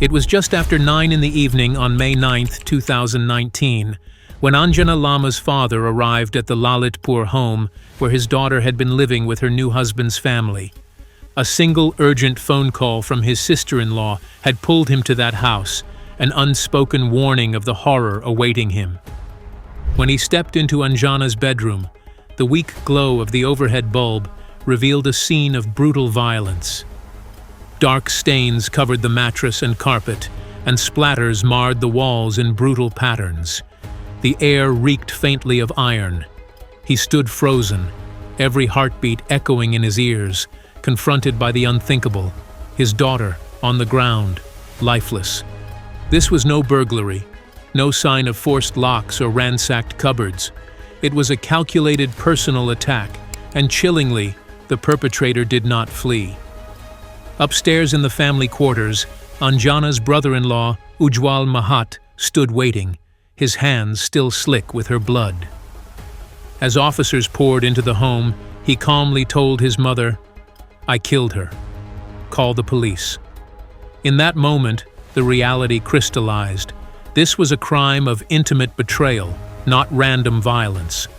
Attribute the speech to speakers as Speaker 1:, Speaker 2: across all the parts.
Speaker 1: It was just after 9 in the evening on May 9, 2019, when Anjana Lama's father arrived at the Lalitpur home where his daughter had been living with her new husband's family. A single urgent phone call from his sister-in-law had pulled him to that house, an unspoken warning of the horror awaiting him. When he stepped into Anjana's bedroom, the weak glow of the overhead bulb revealed a scene of brutal violence. Dark stains covered the mattress and carpet, and splatters marred the walls in brutal patterns. The air reeked faintly of iron. He stood frozen, every heartbeat echoing in his ears, confronted by the unthinkable, his daughter on the ground, lifeless. This was no burglary, no sign of forced locks or ransacked cupboards. It was a calculated personal attack, and chillingly, the perpetrator did not flee. Upstairs in the family quarters, Anjana's brother-in-law, Ujjwal Mahat, stood waiting, his hands still slick with her blood. As officers poured into the home, he calmly told his mother, "I killed her. Call the police." In that moment, the reality crystallized. This was a crime of intimate betrayal, not random violence.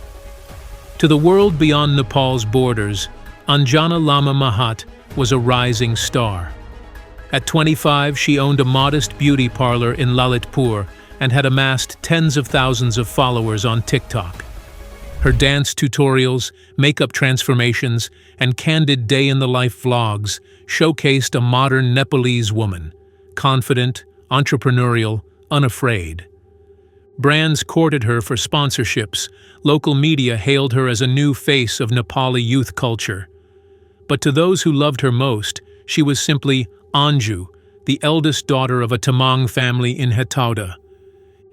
Speaker 1: To the world beyond Nepal's borders, Anjana Lama Mahat was a rising star. At 25, she owned a modest beauty parlor in Lalitpur and had amassed tens of thousands of followers on TikTok. Her dance tutorials, makeup transformations, and candid day-in-the-life vlogs showcased a modern Nepalese woman, confident, entrepreneurial, unafraid. Brands courted her for sponsorships, local media hailed her as a new face of Nepali youth culture. But to those who loved her most, she was simply Anju, the eldest daughter of a Tamang family in Hetauda.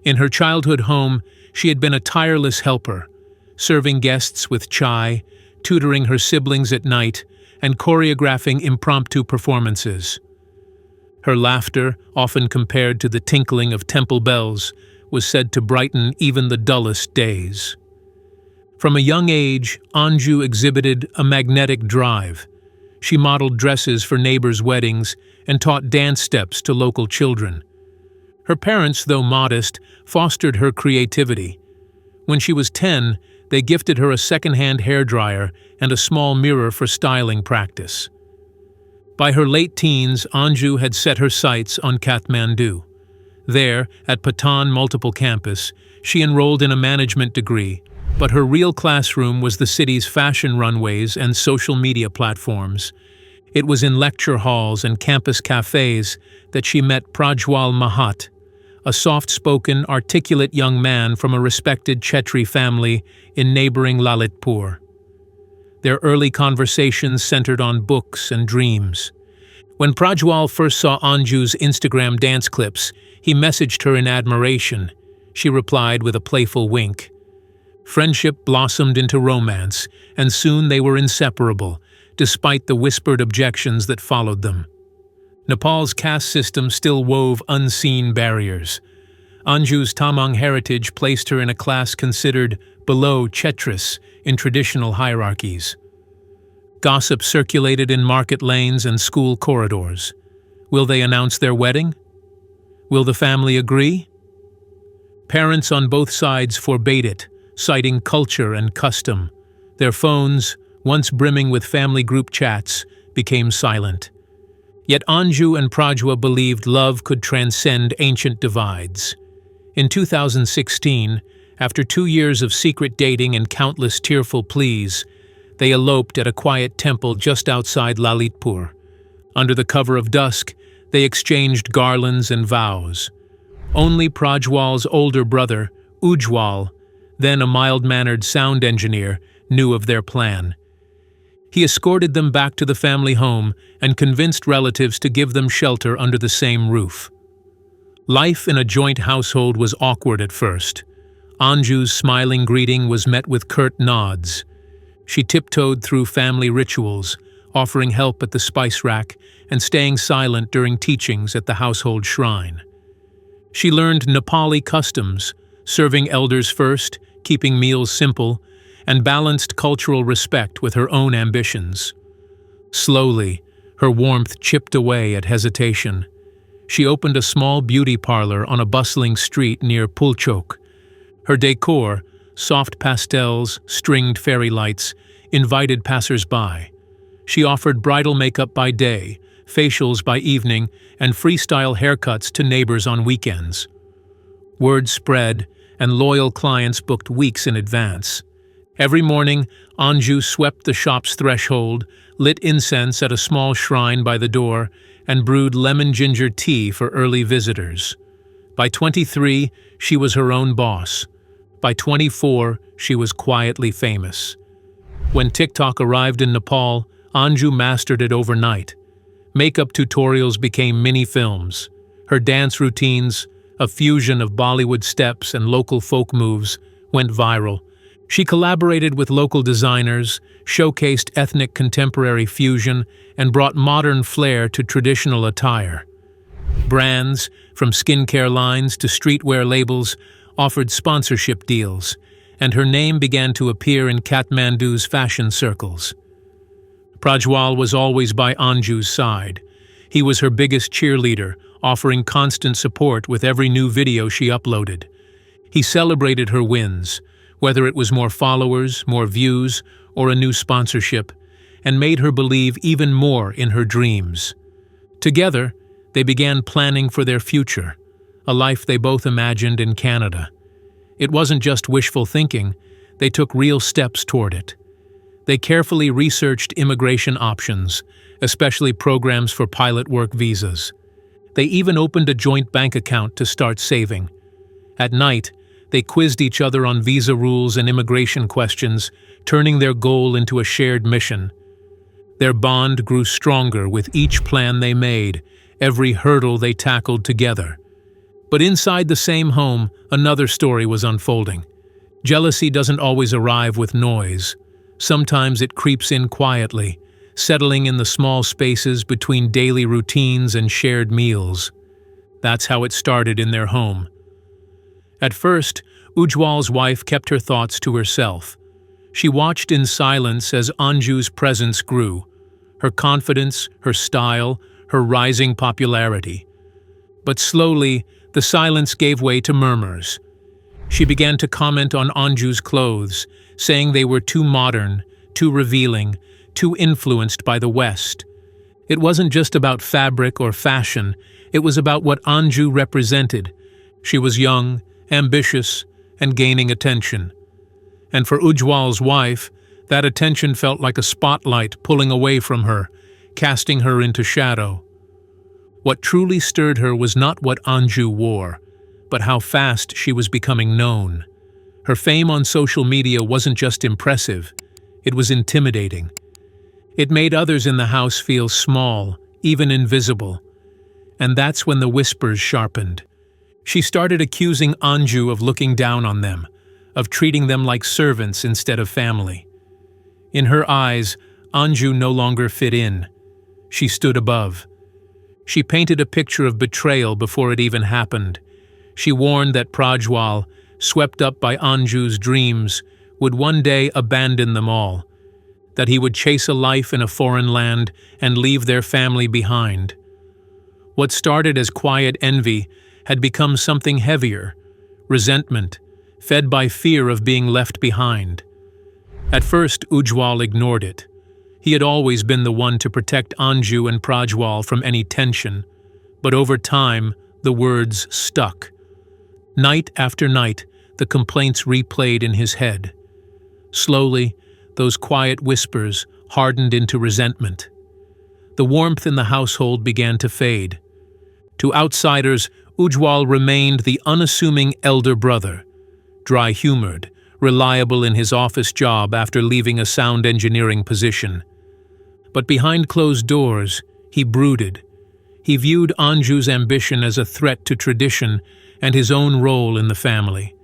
Speaker 1: In her childhood home, she had been a tireless helper, serving guests with chai, tutoring her siblings at night, and choreographing impromptu performances. Her laughter, often compared to the tinkling of temple bells, was said to brighten even the dullest days. From a young age, Anju exhibited a magnetic drive. She modeled dresses for neighbors' weddings and taught dance steps to local children. Her parents, though modest, fostered her creativity. When she was 10, they gifted her a second-hand hairdryer and a small mirror for styling practice. By her late teens, Anju had set her sights on Kathmandu. There, at Patan Multiple Campus, she enrolled in a management degree, but her real classroom was the city's fashion runways and social media platforms. It was in lecture halls and campus cafes that she met Prajwal Mahat, a soft-spoken, articulate young man from a respected Chetri family in neighboring Lalitpur. Their early conversations centered on books and dreams. When Prajwal first saw Anju's Instagram dance clips, he messaged her in admiration. She replied with a playful wink. Friendship blossomed into romance, and soon they were inseparable, despite the whispered objections that followed them. Nepal's caste system still wove unseen barriers. Anju's Tamang heritage placed her in a class considered below Chetris in traditional hierarchies. Gossip circulated in market lanes and school corridors. Will they announce their wedding? Will the family agree? Parents on both sides forbade it, citing culture and custom. Their phones, once brimming with family group chats, became silent. Yet Anju and Prajwa believed love could transcend ancient divides. In 2016, after 2 years of secret dating and countless tearful pleas, they eloped at a quiet temple just outside Lalitpur. Under the cover of dusk, they exchanged garlands and vows. Only Prajwal's older brother, Ujjwal, then a mild-mannered sound engineer, knew of their plan. He escorted them back to the family home and convinced relatives to give them shelter under the same roof. Life in a joint household was awkward at first. Anju's smiling greeting was met with curt nods. She tiptoed through family rituals, offering help at the spice rack and staying silent during teachings at the household shrine. She learned Nepali customs, serving elders first, keeping meals simple, and balanced cultural respect with her own ambitions. Slowly, her warmth chipped away at hesitation. She opened a small beauty parlor on a bustling street near Pulchok. Her decor, soft pastels, stringed fairy lights, invited passers-by. She offered bridal makeup by day, facials by evening, and freestyle haircuts to neighbors on weekends. Word spread, and loyal clients booked weeks in advance. Every morning, Anju swept the shop's threshold, lit incense at a small shrine by the door, and brewed lemon-ginger tea for early visitors. By 23, she was her own boss. By 24, she was quietly famous. When TikTok arrived in Nepal, Anju mastered it overnight. Makeup tutorials became mini-films. Her dance routines, a fusion of Bollywood steps and local folk moves, went viral. She collaborated with local designers, showcased ethnic contemporary fusion, and brought modern flair to traditional attire. Brands, from skincare lines to streetwear labels, offered sponsorship deals, and her name began to appear in Kathmandu's fashion circles. Prajwal was always by Anju's side. He was her biggest cheerleader, offering constant support with every new video she uploaded. He celebrated her wins, whether it was more followers, more views, or a new sponsorship, and made her believe even more in her dreams. Together, they began planning for their future, a life they both imagined in Canada. It wasn't just wishful thinking, they took real steps toward it. They carefully researched immigration options, especially programs for pilot work visas. They even opened a joint bank account to start saving. At night, they quizzed each other on visa rules and immigration questions, turning their goal into a shared mission. Their bond grew stronger with each plan they made, every hurdle they tackled together. But inside the same home, another story was unfolding. Jealousy doesn't always arrive with noise. Sometimes it creeps in quietly, settling in the small spaces between daily routines and shared meals. That's how it started in their home. At first, Ujwal's wife kept her thoughts to herself. She watched in silence as Anju's presence grew, her confidence, her style, her rising popularity. But slowly, the silence gave way to murmurs. She began to comment on Anju's clothes, saying they were too modern, too revealing, too influenced by the West. It wasn't just about fabric or fashion, it was about what Anju represented. She was young, ambitious, and gaining attention. And for Ujwal's wife, that attention felt like a spotlight pulling away from her, casting her into shadow. What truly stirred her was not what Anju wore, but how fast she was becoming known. Her fame on social media wasn't just impressive, it was intimidating. It made others in the house feel small, even invisible. And that's when the whispers sharpened. She started accusing Anju of looking down on them, of treating them like servants instead of family. In her eyes, Anju no longer fit in. She stood above. She painted a picture of betrayal before it even happened. She warned that Prajwal, swept up by Anju's dreams, would one day abandon them all, that he would chase a life in a foreign land and leave their family behind. What started as quiet envy had become something heavier, resentment, fed by fear of being left behind. At first, Ujwal ignored it. He had always been the one to protect Anju and Prajwal from any tension, but over time, the words stuck. Night after night, the complaints replayed in his head. Slowly, those quiet whispers hardened into resentment. The warmth in the household began to fade. To outsiders, Ujwal remained the unassuming elder brother, dry-humored, reliable in his office job after leaving a sound engineering position. But behind closed doors, he brooded. He viewed Anju's ambition as a threat to tradition and his own role in the family.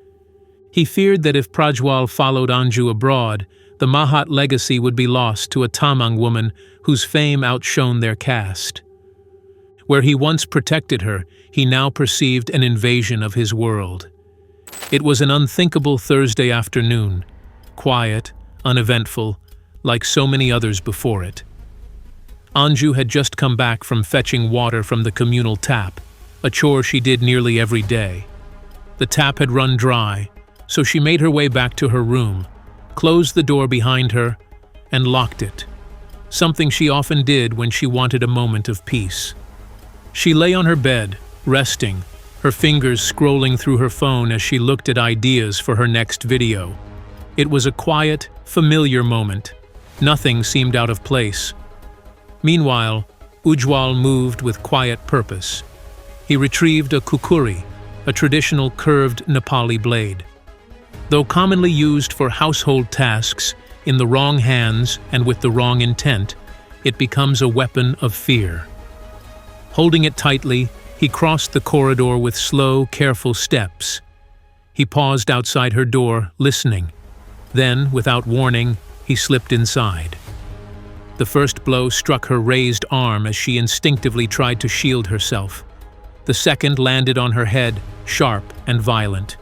Speaker 1: He feared that if Prajwal followed Anju abroad, the Mahat legacy would be lost to a Tamang woman whose fame outshone their caste. Where he once protected her, he now perceived an invasion of his world. It was an unthinkable Thursday afternoon, quiet, uneventful, like so many others before it. Anju had just come back from fetching water from the communal tap. a chore she did nearly every day. The tap had run dry, so she made her way back to her room, closed the door behind her, and locked it, something she often did when she wanted a moment of peace. She lay on her bed, resting, her fingers scrolling through her phone as she looked at ideas for her next video. It was a quiet, familiar moment. Nothing seemed out of place. Meanwhile, Ujjwal moved with quiet purpose. He retrieved a kukuri, a traditional curved Nepali blade. Though commonly used for household tasks, in the wrong hands and with the wrong intent, it becomes a weapon of fear. Holding it tightly, he crossed the corridor with slow, careful steps. He paused outside her door, listening. Then, without warning, he slipped inside. The first blow struck her raised arm as she instinctively tried to shield herself. The second landed on her head, sharp and violent.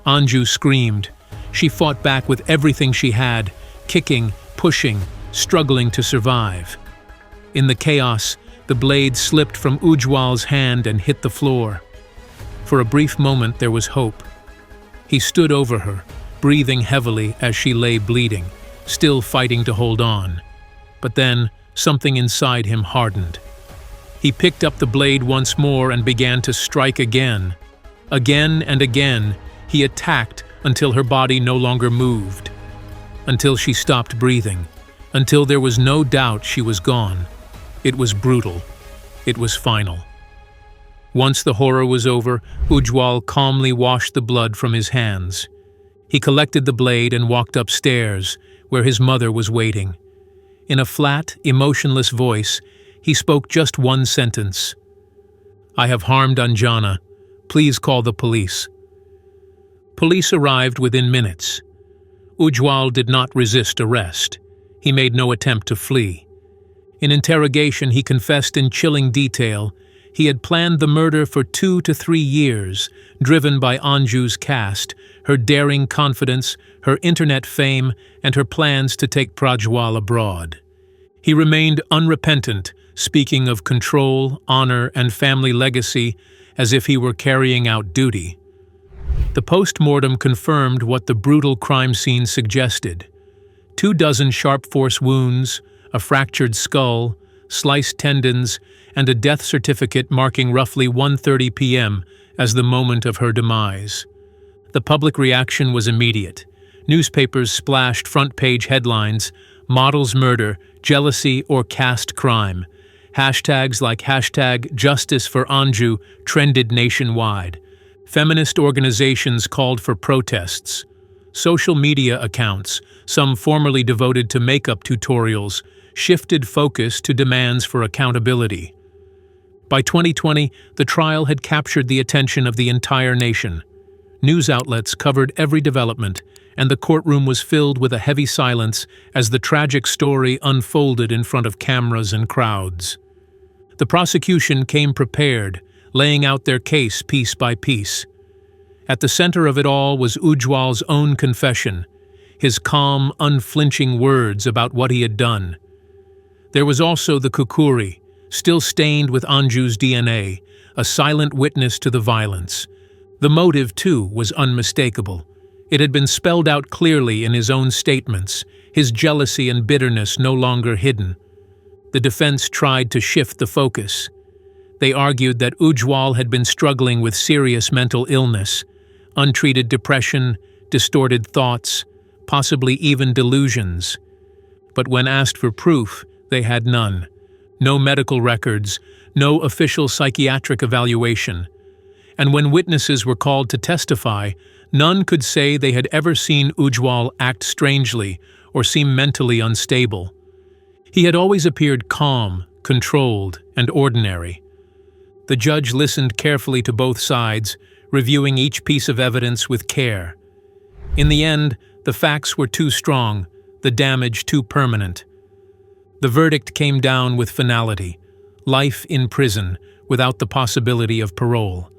Speaker 1: Anju screamed. She fought back with everything she had, kicking, pushing, struggling to survive. In the chaos, the blade slipped from Ujjwal's hand and hit the floor. For a brief moment there was hope. He stood over her, breathing heavily as she lay bleeding, still fighting to hold on. But then, something inside him hardened. He picked up the blade once more and began to strike again. Again and again, he attacked until her body no longer moved. Until she stopped breathing. Until there was no doubt she was gone. It was brutal. It was final. Once the horror was over, Ujjwal calmly washed the blood from his hands. He collected the blade and walked upstairs, where his mother was waiting. In a flat, emotionless voice, he spoke just one sentence. "I have harmed Anjana. Please call the police." Police arrived within minutes. Ujjwal did not resist arrest. He made no attempt to flee. In interrogation, he confessed in chilling detail he had planned the murder for 2 to 3 years, driven by Anju's caste, her daring confidence, her internet fame, and her plans to take Prajwal abroad. He remained unrepentant, speaking of control, honor, and family legacy as if he were carrying out duty. The post-mortem confirmed what the brutal crime scene suggested. 24 sharp force wounds, a fractured skull, sliced tendons, and a death certificate marking roughly 1:30 p.m. as the moment of her demise. The public reaction was immediate. Newspapers splashed front-page headlines, "Model's murder, jealousy or caste crime." Hashtags like #Justice for Anju trended nationwide. Feminist organizations called for protests. Social media accounts, some formerly devoted to makeup tutorials, shifted focus to demands for accountability. By 2020, the trial had captured the attention of the entire nation. News outlets covered every development, and the courtroom was filled with a heavy silence as the tragic story unfolded in front of cameras and crowds. The prosecution came prepared, laying out their case piece by piece. At the center of it all was Ujjwal's own confession, his calm, unflinching words about what he had done. There was also the kukuri, still stained with Anju's DNA, a silent witness to the violence. The motive, too, was unmistakable. It had been spelled out clearly in his own statements, his jealousy and bitterness no longer hidden. The defense tried to shift the focus. They argued that Ujjwal had been struggling with serious mental illness, untreated depression, distorted thoughts, possibly even delusions. But when asked for proof, they had none. No medical records, no official psychiatric evaluation. And when witnesses were called to testify, none could say they had ever seen Ujjwal act strangely or seem mentally unstable. He had always appeared calm, controlled, and ordinary. The judge listened carefully to both sides, reviewing each piece of evidence with care. In the end, the facts were too strong, the damage too permanent. The verdict came down with finality: life in prison, without the possibility of parole.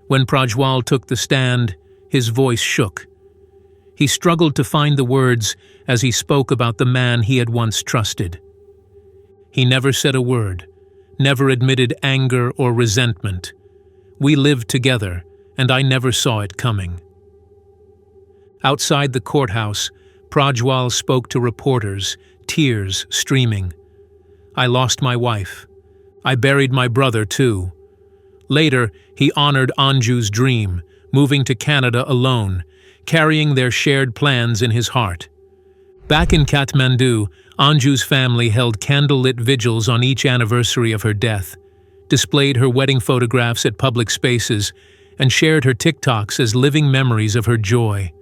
Speaker 1: When Prajwal took the stand, his voice shook. He struggled to find the words as he spoke about the man he had once trusted. He never said a word, never admitted anger or resentment, We lived together, and I never saw it coming." Outside the courthouse, Prajwal spoke to reporters, tears streaming. "I lost my wife. I buried my brother too." Later, he honored Anju's dream, moving to Canada alone, carrying their shared plans in his heart. Back in Kathmandu, Anju's family held candlelit vigils on each anniversary of her death, displayed her wedding photographs at public spaces, and shared her TikToks as living memories of her joy.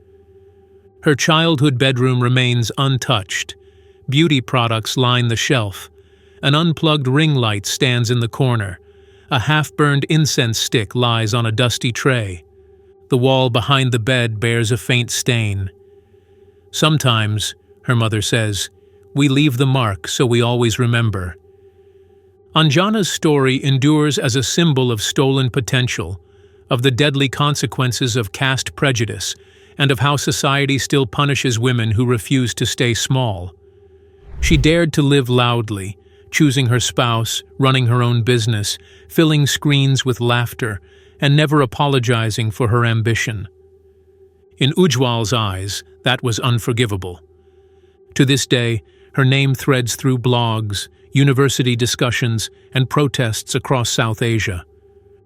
Speaker 1: Her childhood bedroom remains untouched. Beauty products line the shelf. An unplugged ring light stands in the corner. A half-burned incense stick lies on a dusty tray. The wall behind the bed bears a faint stain. "Sometimes," her mother says, "we leave the mark so we always remember." Anjana's story endures as a symbol of stolen potential, of the deadly consequences of caste prejudice, and of how society still punishes women who refuse to stay small. She dared to live loudly, choosing her spouse, running her own business, filling screens with laughter, and never apologizing for her ambition. In Ujwal's eyes, that was unforgivable. To this day, her name threads through blogs, university discussions, and protests across South Asia.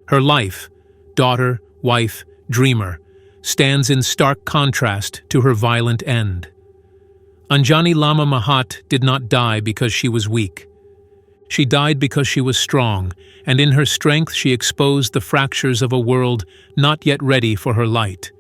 Speaker 1: Her life, daughter, wife, dreamer, stands in stark contrast to her violent end. Anjana Lama Mahat did not die because she was weak. She died because she was strong, and in her strength she exposed the fractures of a world not yet ready for her light.